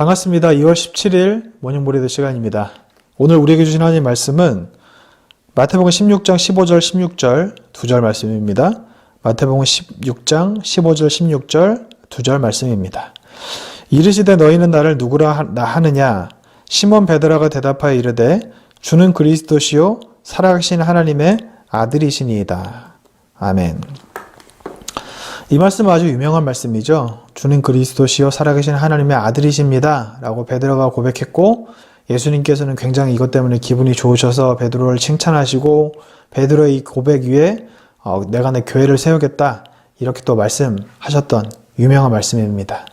반갑습니다. 2월 17일 모닝 모리드 시간입니다. 오늘 우리에게 주신 하나님의 말씀은 마태복음 16장 15절 16절 2절 말씀입니다. 마태복음 16장 15절 16절 2절 말씀입니다. 이르시되 너희는 나를 누구라 하느냐? 시몬 베드로가 대답하여 이르되 주는 그리스도시요 살아계신 하나님의 아들이시니이다. 아멘. 이 말씀은 아주 유명한 말씀이죠. 주는 그리스도시요 살아계신 하나님의 아들이십니다 라고 베드로가 고백했고, 예수님께서는 굉장히 이것 때문에 기분이 좋으셔서 베드로를 칭찬하시고 베드로의 이 고백 위에 내가 내 교회를 세우겠다 이렇게 또 말씀하셨던 유명한 말씀입니다.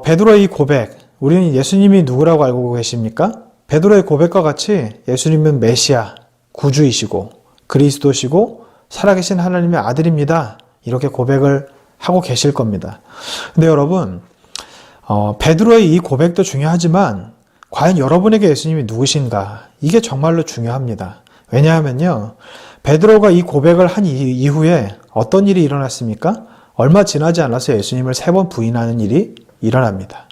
베드로의 이 고백, 우리는 예수님이 누구라고 알고 계십니까? 베드로의 고백과 같이 예수님은 메시아, 구주이시고 그리스도시고 살아계신 하나님의 아들입니다. 이렇게 고백을 하고 계실 겁니다. 근데 여러분, 베드로의 이 고백도 중요하지만 과연 여러분에게 예수님이 누구신가? 이게 정말로 중요합니다. 왜냐하면요, 베드로가 이 고백을 한 이후에 어떤 일이 일어났습니까? 얼마 지나지 않아서 예수님을 3번 부인하는 일이 일어납니다.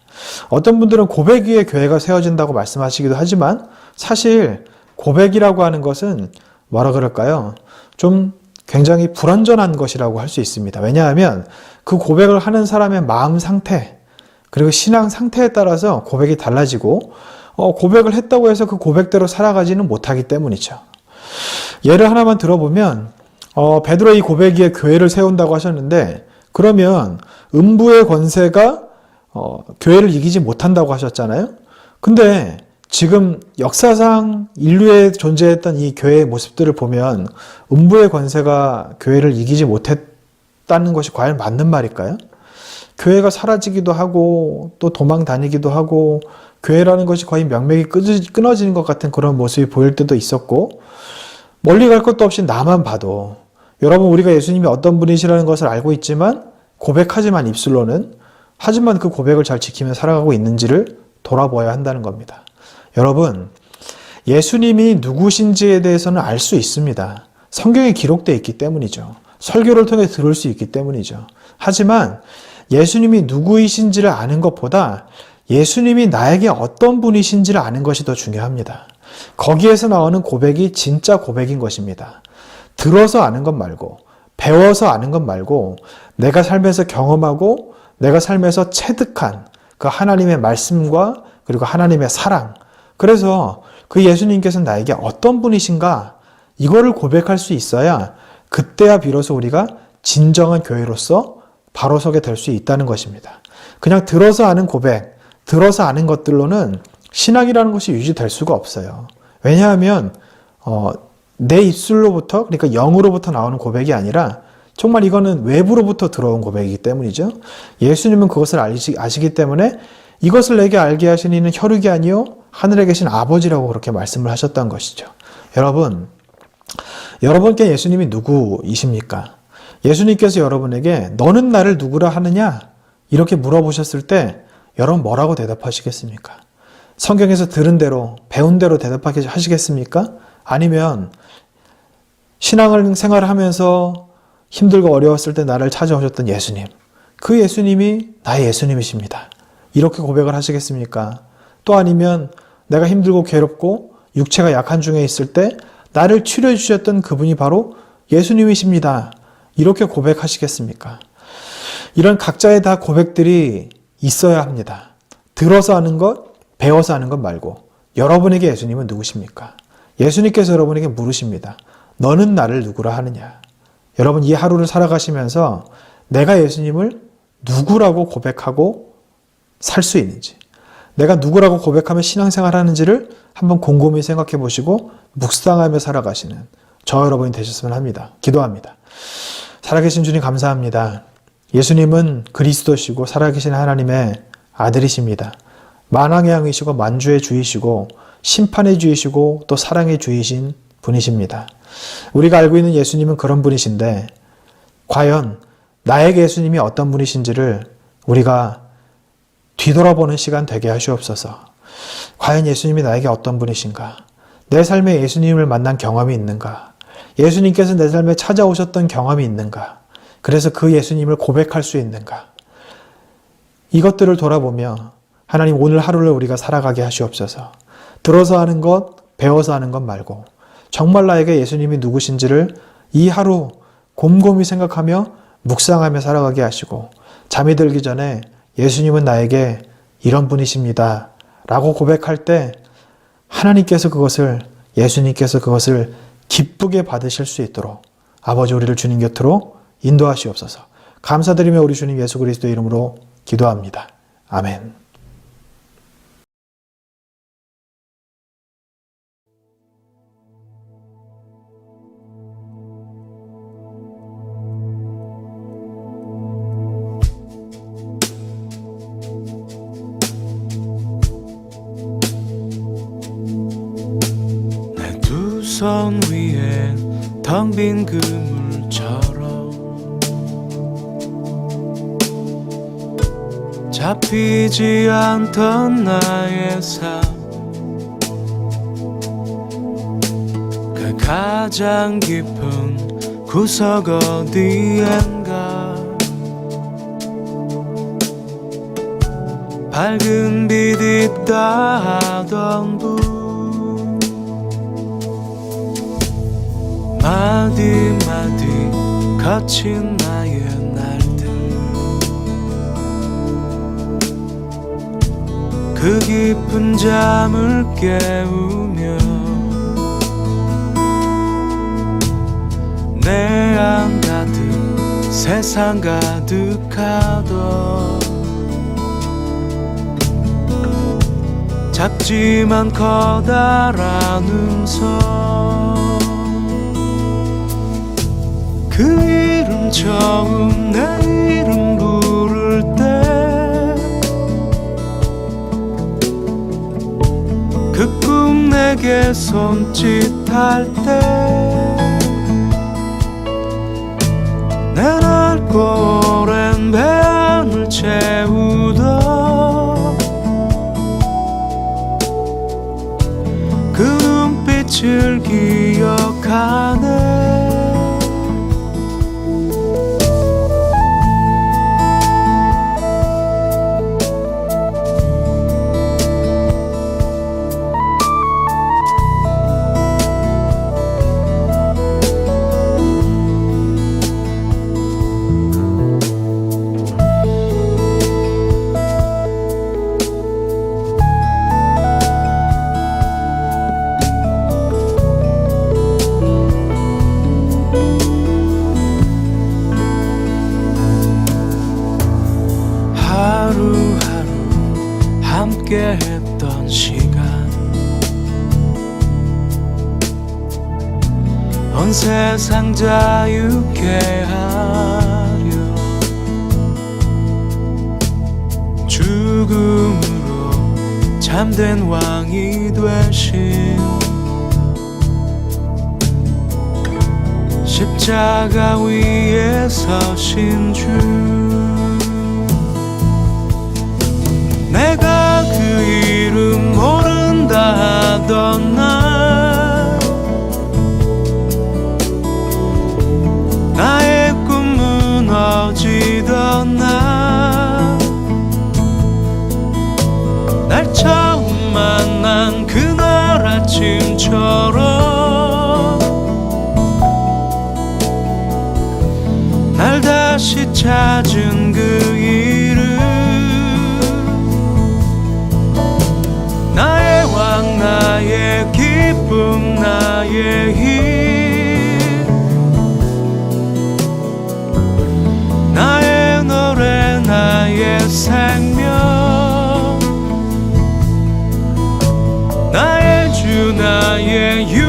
어떤 분들은 고백 위에 교회가 세워진다고 말씀하시기도 하지만 사실 고백이라고 하는 것은 뭐라 그럴까요? 좀 굉장히 불완전한 것이라고 할 수 있습니다. 왜냐하면 그 고백을 하는 사람의 마음 상태, 그리고 신앙 상태에 따라서 고백이 달라지고 고백을 했다고 해서 그 고백대로 살아가지는 못하기 때문이죠. 예를 하나만 들어보면 베드로의 이 고백 위에 교회를 세운다고 하셨는데, 그러면 음부의 권세가 교회를 이기지 못한다고 하셨잖아요. 근데 지금 역사상 인류에 존재했던 이 교회의 모습들을 보면 음부의 권세가 교회를 이기지 못했다는 것이 과연 맞는 말일까요? 교회가 사라지기도 하고 또 도망 다니기도 하고 교회라는 것이 거의 명맥이 끊어지는 것 같은 그런 모습이 보일 때도 있었고, 멀리 갈 것도 없이 나만 봐도, 여러분, 우리가 예수님이 어떤 분이시라는 것을 알고 있지만 고백하지만 입술로는, 하지만 그 고백을 잘 지키며 살아가고 있는지를 돌아보아야 한다는 겁니다. 여러분, 예수님이 누구신지에 대해서는 알 수 있습니다. 성경에 기록되어 있기 때문이죠. 설교를 통해 들을 수 있기 때문이죠. 하지만 예수님이 누구이신지를 아는 것보다 예수님이 나에게 어떤 분이신지를 아는 것이 더 중요합니다. 거기에서 나오는 고백이 진짜 고백인 것입니다. 들어서 아는 것 말고, 배워서 아는 것 말고, 내가 삶에서 경험하고 내가 삶에서 체득한 그 하나님의 말씀과 그리고 하나님의 사랑, 그래서 그 예수님께서는 나에게 어떤 분이신가, 이거를 고백할 수 있어야 그때야 비로소 우리가 진정한 교회로서 바로 서게 될 수 있다는 것입니다. 그냥 들어서 아는 고백, 들어서 아는 것들로는 신앙이라는 것이 유지될 수가 없어요. 왜냐하면 내 입술로부터, 그러니까 영으로부터 나오는 고백이 아니라 정말 이거는 외부로부터 들어온 고백이기 때문이죠. 예수님은 그것을 아시기 때문에 이것을 내게 알게 하신 이는 혈육이 아니요 하늘에 계신 아버지라고 그렇게 말씀을 하셨던 것이죠. 여러분, 여러분께 예수님이 누구이십니까? 예수님께서 여러분에게 너는 나를 누구라 하느냐? 이렇게 물어보셨을 때 여러분 뭐라고 대답하시겠습니까? 성경에서 들은 대로, 배운 대로 대답하시겠습니까? 아니면 신앙을 생활하면서 힘들고 어려웠을 때 나를 찾아오셨던 예수님, 그 예수님이 나의 예수님이십니다. 이렇게 고백을 하시겠습니까? 또 아니면 내가 힘들고 괴롭고 육체가 약한 중에 있을 때 나를 치료해 주셨던 그분이 바로 예수님이십니다. 이렇게 고백하시겠습니까? 이런 각자의 다 고백들이 있어야 합니다. 들어서 하는 것, 배워서 하는 것 말고 여러분에게 예수님은 누구십니까? 예수님께서 여러분에게 물으십니다. 너는 나를 누구라 하느냐? 여러분, 이 하루를 살아가시면서 내가 예수님을 누구라고 고백하고 살 수 있는지, 내가 누구라고 고백하며 신앙생활 하는지를 한번 곰곰이 생각해 보시고 묵상하며 살아가시는 저 여러분이 되셨으면 합니다. 기도합니다. 살아계신 주님 감사합니다. 예수님은 그리스도시고 살아계신 하나님의 아들이십니다. 만왕의 왕이시고 만주의 주이시고 심판의 주이시고 또 사랑의 주이신 분이십니다. 우리가 알고 있는 예수님은 그런 분이신데 과연 나에게 예수님이 어떤 분이신지를 우리가 뒤돌아보는 시간 되게 하시옵소서. 과연 예수님이 나에게 어떤 분이신가? 내 삶에 예수님을 만난 경험이 있는가? 예수님께서 내 삶에 찾아오셨던 경험이 있는가? 그래서 그 예수님을 고백할 수 있는가? 이것들을 돌아보며 하나님 오늘 하루를 우리가 살아가게 하시옵소서. 들어서 하는 것, 배워서 하는 것 말고 정말 나에게 예수님이 누구신지를 이 하루 곰곰이 생각하며 묵상하며 살아가게 하시고 잠이 들기 전에 예수님은 나에게 이런 분이십니다 라고 고백할 때 하나님께서 그것을, 예수님께서 그것을 기쁘게 받으실 수 있도록 아버지 우리를 주님 곁으로 인도하시옵소서. 감사드리며 우리 주님 예수 그리스도의 이름으로 기도합니다. 아멘. 선 위에 텅 빈 그물처럼 잡히지 않던 나의 삶, 그 가장 깊은 구석 어디엔가 밝은 빛 있다 하던 분, 마디마디 거친 나의 날들, 그 깊은 잠을 깨우며 내 안 가득 세상 가득하던 작지만 커다란 음성, 그 이름 처음 내 이름 부를 때, 그 꿈 내게 손짓할 때, 내 넓고 오랜 배안을 채우던 그 눈빛을 기억하네. 함께 했던 시간, 온 세상 자유케 하려 죽음으로 참된 왕이 되신 십자가 위에 서신 주, 내가 그 이름 모른다 하던 날, 나의 꿈 무너지던 날, 날 처음 만난 그날 아침처럼 날 다시 찾은 그 이름, 나의 왕, 나의 기쁨, 나의 힘, 나의 노래, 나의 생명, 나의 주, 나의 유